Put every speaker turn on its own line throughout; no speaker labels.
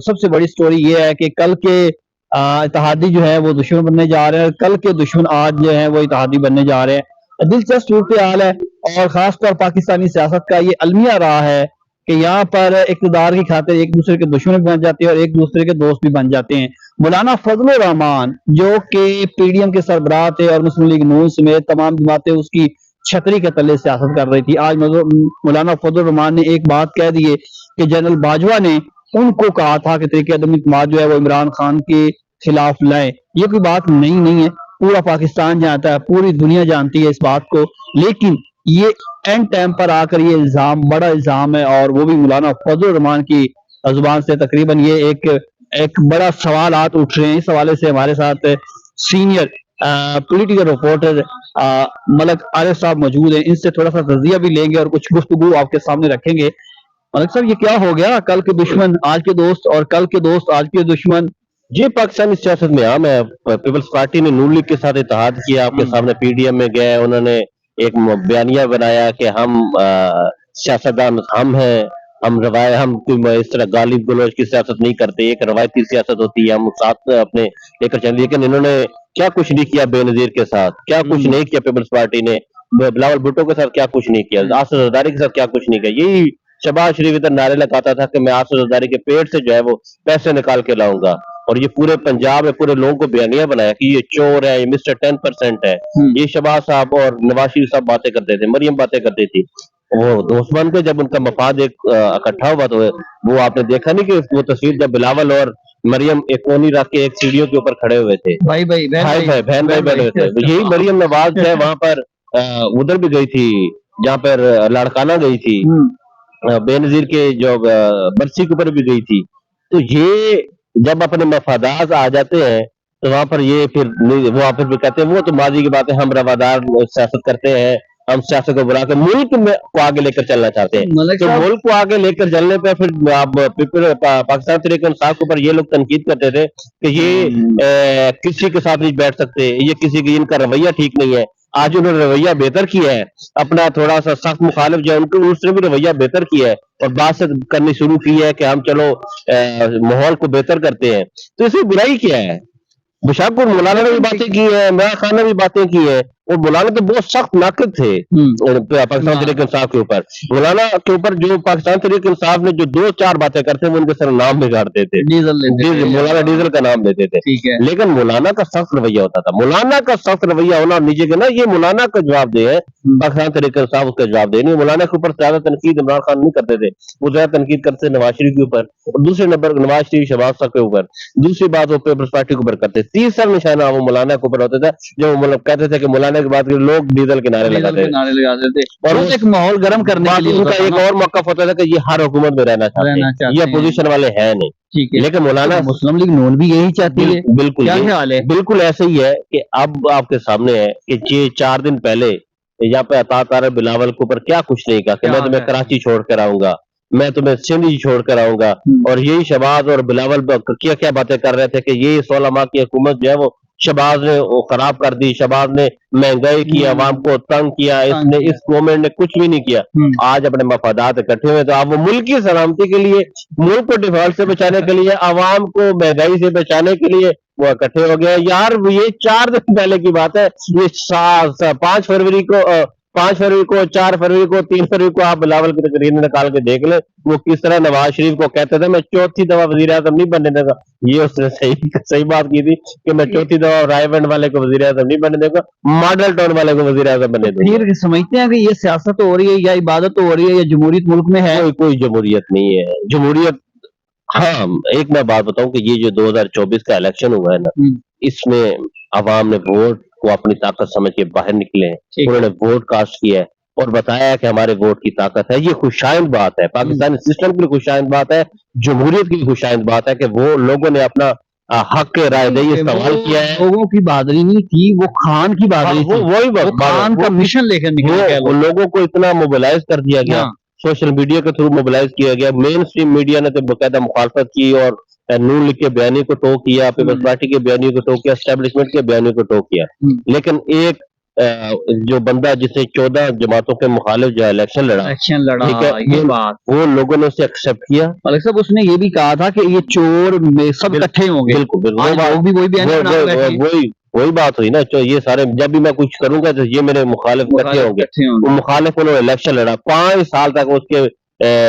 سب سے بڑی سٹوری یہ ہے کہ کل کے اتحادی جو ہے وہ دشمن بننے جا رہے ہیں، اور کل کے دشمن آج جو ہیں وہ اتحادی بننے جا رہے ہیں۔ دلچسپ صورتحال ہے، اور خاص طور پاکستانی سیاست کا یہ المیہ رہا ہے کہ یہاں پر اقتدار کی خاطر ایک دوسرے کے دشمن بن جاتے ہیں اور ایک دوسرے کے دوست بھی بن جاتے ہیں۔ مولانا فضل الرحمان جو کہ پی ڈی ایم کے سربراہ تھے اور مسلم لیگ نون سمیت تمام جماعتیں اس کی چھتری کے تلے سیاست کر رہی تھی، آج مولانا فضل الرحمان نے ایک بات کہہ دی ہے کہ جنرل باجوہ نے ان کو کہا تھا کہ طریقہ عدم اعتماد جو ہے وہ عمران خان کے خلاف لائے۔ یہ کوئی بات نہیں ہے، پورا پاکستان جانتا ہے، پوری دنیا جانتی ہے اس بات کو، لیکن یہ اینڈ ٹائم پر آ کر یہ الزام بڑا الزام ہے، اور وہ بھی مولانا فضل الرحمان کی زبان سے تقریباً یہ ایک بڑا سوالات اٹھ رہے ہیں۔ اس حوالے سے ہمارے ساتھ سینئر پولیٹیکل رپورٹر ملک عارف صاحب موجود ہیں، ان سے تھوڑا سا تجزیہ بھی لیں گے اور کچھ گفتگو آپ کے سامنے رکھیں گے۔ ملک صاحب، یہ کیا ہو گیا؟ کل کے دشمن آج کے دوست، اور کل کے دوست آج کے دشمن۔
جی، پاکستانی سیاست میں عام ہے۔ پیپلز پارٹی نے نون لیگ کے ساتھ اتحاد کیا، آپ کے سامنے پی ڈی ایم میں گئے، انہوں نے ایک بیانیہ بنایا کہ ہم سیاستدان ہم ہیں، ہم کوئی اس طرح غالب گلوچ کی سیاست نہیں کرتے، ایک روایتی سیاست ہوتی ہے، ہم ساتھ اپنے لے کر چلیں۔ لیکن انہوں نے کیا کچھ نہیں کیا بے نظیر کے ساتھ، کیا کچھ نہیں کیا پیپلز پارٹی نے، بلاول بھٹو کے ساتھ کیا کچھ نہیں کیا، آصف زرداری کے ساتھ کیا کچھ نہیں کیا۔ یہی شہباز شریف ادھر نعرے لگاتا تھا کہ میں آصف زرداری کے پیٹ سے جو ہے وہ پیسے نکال کے لاؤں گا، اور یہ پورے پنجاب میں پورے لوگوں کو بیانیہ بنایا کہ یہ چور ہے، یہ مسٹر 10% ہے۔ یہ شہباز صاحب اور نواز شریف صاحب باتیں کرتے تھے، مریم باتیں کرتی تھی، وہ دوست بن کے جب ان کا مفاد ایک اکٹھا ہوا تو وہ آپ نے دیکھا نہیں کہ وہ تصویر جب بلاول اور مریم ایک کونی رکھ کے ایک سیڑھیوں کے اوپر کھڑے ہوئے تھے، بہن بھائی بیٹھے ہوئے تھے، یہی مریم نواز ہے وہاں پر ادھر بھی گئی تھی جہاں پر لاڑکانہ گئی تھی، بے نظیر کے جو برسی کے اوپر بھی گئی تھی۔ تو یہ جب اپنے مفادات آ جاتے ہیں تو وہاں پر یہ پھر وہاں پر بھی کہتے ہیں وہ تو ماضی کی بات ہے، ہم روادار سیاست کرتے ہیں، ہم سیاست کو بلا کر ملک میں کو آگے لے کر چلنا چاہتے ہیں۔ تو ملک کو آگے لے کر چلنے پہ پھر آپ پاکستان تحریک انصاف کے اوپر یہ لوگ تنقید کرتے تھے کہ یہ کسی کے ساتھ نہیں بیٹھ سکتے، یہ کسی کی ان کا رویہ ٹھیک نہیں ہے۔ آج انہوں نے رویہ بہتر کیا ہے، اپنا تھوڑا سا سخت مخالف جو اس نے بھی رویہ بہتر کیا ہے اور بات کرنی شروع کی ہے کہ ہم چلو ماحول کو بہتر کرتے ہیں۔ تو اس میں برائی کیا ہے؟ بشاپور مولانا نے بھی باتیں کی ہیں، عمران خان نے بھی باتیں کی ہیں، اور مولانا تو بہت سخت ناقد تھے پاکستان تحریک انصاف کے اوپر۔ مولانا کے اوپر جو پاکستان تحریک انصاف نے جو 2-4 باتیں کرتے ہیں وہ ان کے سر نام بگاڑتے تھے، مولانا ڈیزل کا نام لیتے تھے، لیکن مولانا کا سخت رویہ ہوتا تھا۔ مولانا کا سخت رویہ ہونا نیچے کے نا، یہ مولانا کا جواب دے ہے، پاکستان تحریک انصاف اس کا جواب دے نہیں۔ مولانا کے اوپر زیادہ تنقید عمران خان نہیں کرتے تھے، وہ زیادہ تنقید کرتے نواز شریف کے اوپر، اور دوسرے نمبر نواز شریف شہباز صاحب کے اوپر، دوسری بات وہ پیپلز پارٹی کے اوپر کرتے، تیسرا نشانہ وہ مولانا کے اوپر ہوتا تھا، جو مطلب کہتے تھے کہ مولانا کی بات کے لوگ ڈیزل کے نعرے لگاتے تھے، اور
ایک ماحول گرم کرنے کے لیے
ان کا ایک اور موقف ہوتا تھا کہ یہ ہر حکومت میں رہنا چاہتے ہیں، یہ اپوزیشن والے ہیں نہیں، لیکن مولانا
مسلم لیگ نون بھی یہی چاہتی ہے۔
بالکل
کیا خیال ہے؟
بالکل ایسے ہی ہے کہ اب آپ کے سامنے ہے کہ یہ 4 دن پہلے یہاں پہ عطا طارق بلاول کے اوپر کیا کچھ نہیں کہا کہ میں تمہیں کراچی چھوڑ کر آؤں گا، میں تمہیں سندھ چھوڑ کر آؤں گا، اور یہی شہباز اور بلاول کیا کیا باتیں کر رہے تھے کہ یہ 16 ماہ کی حکومت جو ہے وہ شہباز نے وہ خراب کر دی، شہباز نے مہنگائی کی، عوام کو تنگ کیا، اس گورنمنٹ نے کچھ بھی نہیں کیا۔ آج اپنے مفادات اکٹھے ہوئے تو آپ وہ ملک کی سلامتی کے لیے، ملک کو ڈیفالٹ سے بچانے کے لیے، عوام کو مہنگائی سے بچانے کے لیے وہ اکٹھے ہو گئے۔ یار یہ 4 دن پہلے کی بات ہے، یہ 5 فروری کو 4 فروری کو 3 فروری کو آپ بلاول کی تقریر نکال کے دیکھ لیں، وہ کس طرح نواز شریف کو کہتے تھے میں 4تھی دفعہ وزیر اعظم نہیں بننے دے گا۔ یہ اس نے صحیح بات کی تھی کہ میں 4تھی دفعہ رائے بینڈ والے کو وزیر اعظم نہیں بننے دے گا، ماڈل ٹاؤن والے کو وزیر اعظم بننے دے گا۔
سمجھتے ہیں کہ یہ سیاست ہو رہی ہے یا عبادت ہو رہی ہے یا جمہوریت ملک میں ہے؟
کوئی جمہوریت نہیں ہے، جمہوریت ہاں ایک میں بات بتاؤں کہ یہ جو 2024 کا الیکشن ہوا ہے نا، اس میں عوام نے ووٹ کو اپنی طاقت سمجھ کے باہر نکلے ہیں، انہوں نے ووٹ کاسٹ کیا ہے اور بتایا کہ ہمارے ووٹ کی طاقت ہے۔ یہ خوشائند بات ہے، پاکستانی سسٹم کے لیے خوشائند بات ہے، جمہوریت کی خوشائند بات ہے کہ وہ لوگوں نے اپنا حق کے رائے دہی استعمال کیا ہے۔
لوگوں کی بہادری نہیں تھی، وہ خان کی بہادری تھی،
وہی
خان کا مشن لے کر نکلے،
لوگوں کو اتنا موبلائز کر دیا گیا، سوشل میڈیا کے تھرو موبلائز کیا گیا، مین سٹریم میڈیا نے تو باقاعدہ مخالفت کی اور نون لیگ کے بیانیے کو ٹو کیا، پیپلز پارٹی کے بیانیے کو ٹو کیا، اسٹیبلشمنٹ کے بیانیے کو ٹو کیا، لیکن ایک जो बंदा जिसने 14 जमातों के मुखालिफ जो इलेक्शन लड़ा,
इलेक्शन लड़ा,
ठीक है,
ये बात
वो लोगों ने उसे एक्सेप्ट किया।
मलिक साहब उसने ये भी कहा था कि ये चोर में सब इकट्ठे होंगे।
बिल्कुल बिल्कुल,
आज लोग भी वही बयान बना के बैठे हैं।
वही बात हुई ना, तो ये सारे जब भी मैं कुछ करूंगा तो ये मेरे मुखालिफ इकट्ठे होंगे।
इकट्ठे होंगे।
वो मुखालिफ उन्होंने इलेक्शन लड़ा, 5 साल तक उसके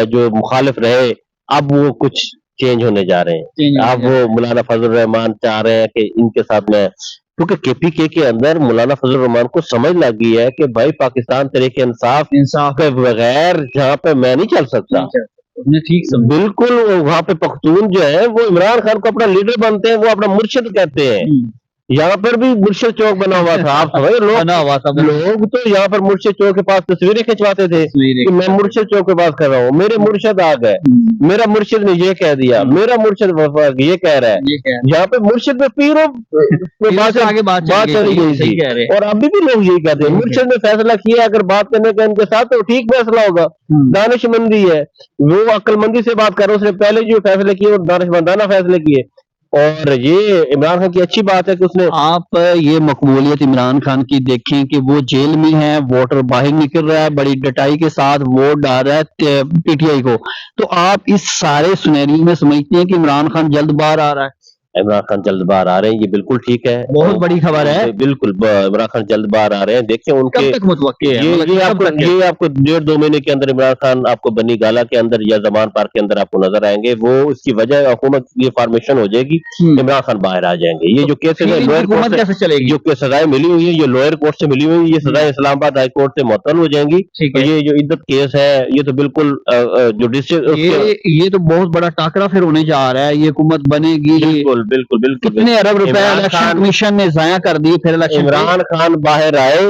जो मुखालिफ रहे, अब वो कुछ चेंज होने जा रहे हैं। अब वो मौलाना फजल रहमान चाह रहे हैं कि इनके साथ में, क्योंकि केपीके के अंदर मौलाना फजल रहमान को समझ लग गई है कि भाई पाकिस्तान तहरीक इंसाफ के बगैर जहाँ पे मैं नहीं चल सकता।
उसने ठीक समझा।
बिल्कुल, वहाँ पे पख्तून जो है वो इमरान खान को अपना लीडर बनते हैं, वो अपना मुर्शिद कहते हैं। यहाँ पर भी मुर्शिद चौक बना हुआ था, आप समझ, लोग तो यहाँ पर मुर्शिद चौक के पास तस्वीरें खिंचवाते थे कि मैं मुर्शिद चौक के पास कर रहा हूँ, मेरे मुर्शिद आ गए, मेरा मुर्शिद ने ये कह दिया, मेरा मुर्शिद ये कह रहा है। यहाँ पे मुर्शिद में पीरों
आगे बात
चली गई थी, और अभी भी लोग यही कहते हैं मुर्शिद ने फैसला किया, अगर बात करने का इनके साथ तो ठीक फैसला होगा। दानिशमंदी है, वो अक्लमंदी से बात कर रहे, उसने पहले जो फैसले किए वो दानिशमंदाना फैसले किए, और ये इमरान खान की अच्छी बात है कि उसने, आप
ये मकबूलियत इमरान खान की देखें कि वो जेल में है, वोटर बाहर निकल रहा है, बड़ी डटाई के साथ वोट डाल रहा है पीटीआई को, तो आप इस सारे सुनहरी में समझते हैं कि इमरान खान जल्द बाहर आ रहा है?
इमरान खान जल्द बाहर आ रहे हैं, ये बिल्कुल ठीक है,
बहुत बड़ी खबर है।
बिल्कुल इमरान खान जल्द बाहर आ रहे हैं। देखिए उनके
कब तक मुतवक्के है?
ये आपको 1.5-2 महीने के अंदर इमरान खान आपको बनी गाला के अंदर या जमान पार्क के अंदर आपको नजर आएंगे। वो इसकी वजह हुकूमत की फॉर्मेशन हो जाएगी, इमरान खान बाहर आ जाएंगे। ये जो केसेस है लोअर कोर्ट कैसे चलेगी, जो सजाएं मिली हुई है, ये लोअर कोर्ट से मिली हुई है, ये सजाएं इस्लामाबाद हाई कोर्ट से मुअत्तल हो जाएंगी। तो ये जो इद्दत केस है, ये तो बिल्कुल जुडिशियल,
ये तो बहुत बड़ा टाकरा फिर होने जा रहा है। ये हुकूमत बनेगी,
बिल्कुल बिल्कुल बिल्कुल,
कितने अरब रुपए इलेक्शन कमीशन ने जाया कर दिए। फिर इलेक्शन
इमरान खान बाहर आए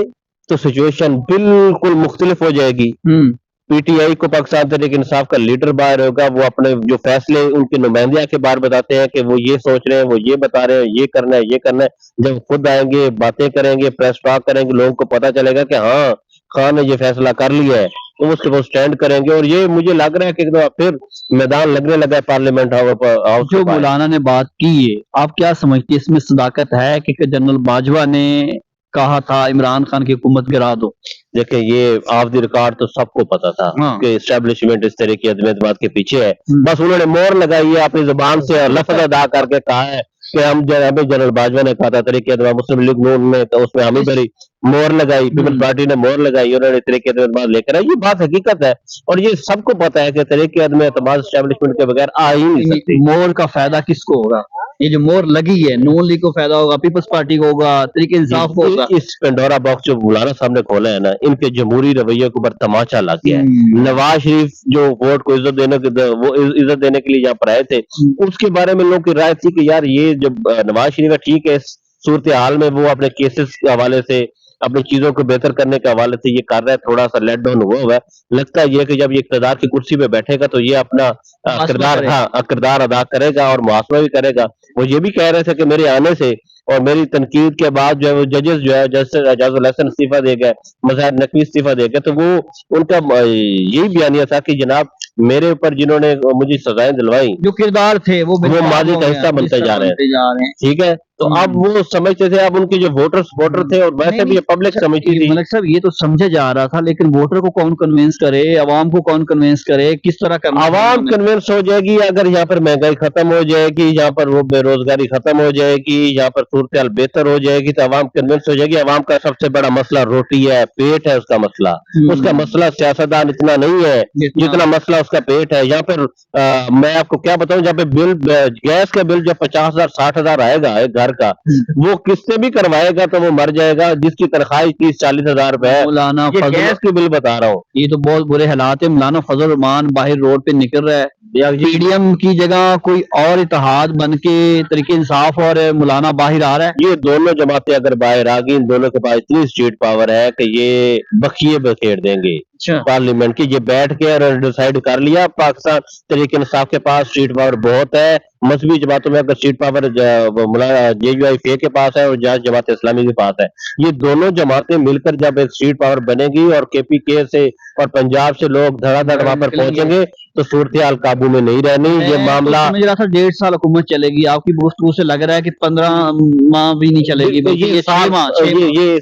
तो सिचुएशन बिल्कुल मुख्तलिफ हो जाएगी। पीटीआई को पाकिस्तान तहरीक इंसाफ का लीडर बाहर होगा, वो अपने जो फैसले उनके नुमाइंदे आके बाहर बताते हैं कि वो ये सोच रहे हैं, वो ये बता रहे हैं, ये करना है, ये करना है। जब खुद आएंगे, बातें करेंगे, प्रेस टॉक करेंगे, लोगों को पता चलेगा कि हाँ खान ने ये फैसला कर लिया है, तो उसके वो स्टैंड करेंगे। और ये मुझे लग रहा है कि फिर मैदान लगने लगा है पार्लियामेंट हाउस। जो
मौलाना ने बात की है, आप क्या समझते हैं इसमें सदाकत है कि जनरल बाजवा ने कहा था इमरान खान की हुकूमत गिरा दो?
देखिए ये ऑफ द रिकॉर्ड तो सबको पता था कि एस्टेब्लिशमेंट इस तरह की अदमियत के पीछे है, बस उन्होंने मोहर लगाई है अपनी जुबान से और लफ्ज अदा करके कहा है कि हम जनरल बाजवा ने कहा था तरीके मुस्लिम लीग नून में, तो उसमें हमें बड़ी मोहर लगाई, पीपल्स पार्टी ने मोहर लगाई, उन्होंने तरीके लेकर आए। ये बात हकीकत है और ये सबको पता है कि तरीके एस्टेब्लिशमेंट के बगैर आ ही नहीं सकती।
मोहर का फायदा किसको होगा? ये जो मोहर लगी है, नून लीग को फायदा होगा, पीपल्स पार्टी को होगा, तरीके इंसाफ को होगा।
इस पेंडोरा बॉक्स जो मौलाना साहब ने खोला है ना, इनके जमहूरी रवैये के ऊपर तमाचा लग गया है। नवाज शरीफ जो वोट को इज्जत देने के लिए यहाँ पर आए थे, उसके बारे में लोगों की राय थी कि यार ये जब नवाज शरीफ ठीक है, सूरत हाल में वो अपने केसेस के हवाले से, अपनी चीजों को बेहतर करने के हवाले से ये कर रहा है, थोड़ा सा लेट डाउन हुआ है। लगता है ये कि जब ये इक़्तिदार की कुर्सी पे बैठेगा तो ये अपना किरदार अदा करेगा और मुहासबा भी करेगा। वो ये भी कह रहे थे कि मेरे आने से और मेरी तनकीद के बाद जो है वो जजेस जो है, एजाजुल हसन इस्तीफा दे गए, मज़हर नकवी इस्तीफा दे गए, तो वो उनका यही बयानिया था कि जनाब मेरे ऊपर जिन्होंने मुझे सजाएं दिलवाई,
जो किरदार थे वो
माजी का हिस्सा बनते जा रहे हैं। ठीक है, तो अब वो समझते थे, अब उनके जो वोटर थे और वैसे भी पब्लिक समझती थी।
मलिक साहब ये तो समझा जा रहा था, लेकिन वोटर को कौन कन्विंस करे, अवाम को कौन कन्विंस करे, किस तरह करना?
अवाम कन्विंस हो जाएगी अगर यहाँ पर महंगाई खत्म हो जाएगी, यहाँ पर वो बेरोजगारी खत्म हो जाएगी, यहाँ पर सूरत हाल बेहतर हो जाएगी, तो अवाम कन्विंस हो जाएगी। अवाम का सबसे बड़ा मसला रोटी है, पेट है उसका मसला। उसका मसला सियासतदान इतना नहीं है जितना मसला उसका पेट है। यहाँ पर मैं आपको क्या बताऊं, जहाँ पे बिल, गैस का बिल जब 50,000 60,000 आएगा एक घर का, वो किससे भी करवाएगा तो वो मर जाएगा, जिसकी तनख्वाह 30-40 हजार रुपए है। ये गैस के बिल बता रहा हूँ।
ये तो बहुत बुरे हालात है। मौलाना फजल रहमान बाहर रोड पे निकल रहा है, पीडीएम की जगह कोई और इत्तेहाद बन के तरीके इंसाफ और मौलाना बाहर आ रहा है।
ये दोनों जमातें अगर बाहर आ गई, इन दोनों के पास इतनी स्टेट पावर है कि ये बखिए बखेर देंगे पार्लियामेंट की। ये बैठ के और डिसाइड कर लिया, पाकिस्तान तरीके इंसाफ के पास स्ट्रीट पावर बहुत है। मजहबी जमातों में अगर स्ट्रीट पावर JUIF के पास है और जमात इस्लामी के पास है, ये दोनों जमातें मिलकर जब एक स्ट्रीट पावर बनेगी और KPK से और पंजाब से लोग धड़ाधड़ वहां पर पहुंचेंगे, تو सूरत-ए-हाल काबू में नहीं रहनी। ये
मैं
मामला
तो समझ रहा था 1.5 साल हुकूमत चलेगी, आपकी गुफ्तगू से लग रहा है कि 15 माह भी नहीं चलेगी,
तो
बल्कि
ये
ये 6
साल
माह 6 माह।
ये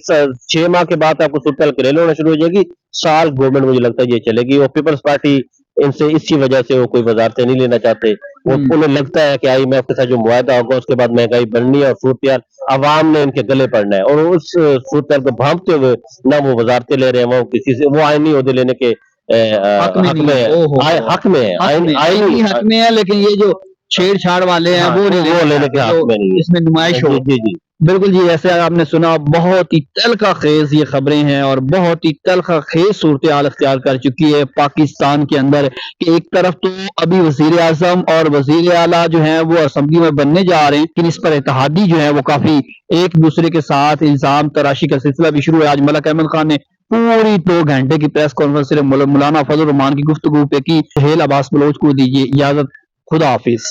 6 माह के बाद आपको सूरत-ए-हाल क्लियर होना शुरू हो जाएगी। साल गवर्नमेंट मुझे लगता है ये चलेगी, और पीपल्स पार्टी इनसे इसी वजह से वो कोई वजारतें नहीं लेना चाहते। वो उन्हें लगता है कि IMF के साथ जो मुआहदा होगा उसके बाद महंगाई बढ़नी है और सूरत-ए-हाल अवाम ने इनके गले पड़ना है, और उस सूरत-ए-हाल को भांपते हुए ना वो वजारतें ले रहे हैं, वो किसी से वो आईनी ओहदे लेने के
हक में
हक
नहीं
में
है,
है,
ओहो
हक में है,
हक में आईनी हक में है, लेकिन ये जो छेड़छाड़ वाले हैं
हाँ,
वो नहीं
वो लेने के हक
जो
में नहीं है।
इसमें नुमाइश हो।
जी जी जी
बिल्कुल जी, जैसे आपने सुना, बहुत ही तल्खा खेज ये खबरें हैं और बहुत ही तल्खा खेज सूरत हाल अख्तियार कर चुकी है पाकिस्तान के अंदर, कि एक तरफ तो अभी वजीर आजम और वजीर आला जो है वो असम्बली में बनने जा रहे हैं, लेकिन इस पर इत्तेहादी जो है वो काफी एक दूसरे के साथ इल्जाम तराशी का सिलसिला भी शुरू है। आज मलक अहमद खान ने पूरी 2 घंटे की प्रेस कॉन्फ्रेंस सिर्फ मौलाना फजल रहमान की गुफ्तगू पे की। हेल अब्बास बलोच को दीजिए इजाजत, खुदा हाफिज।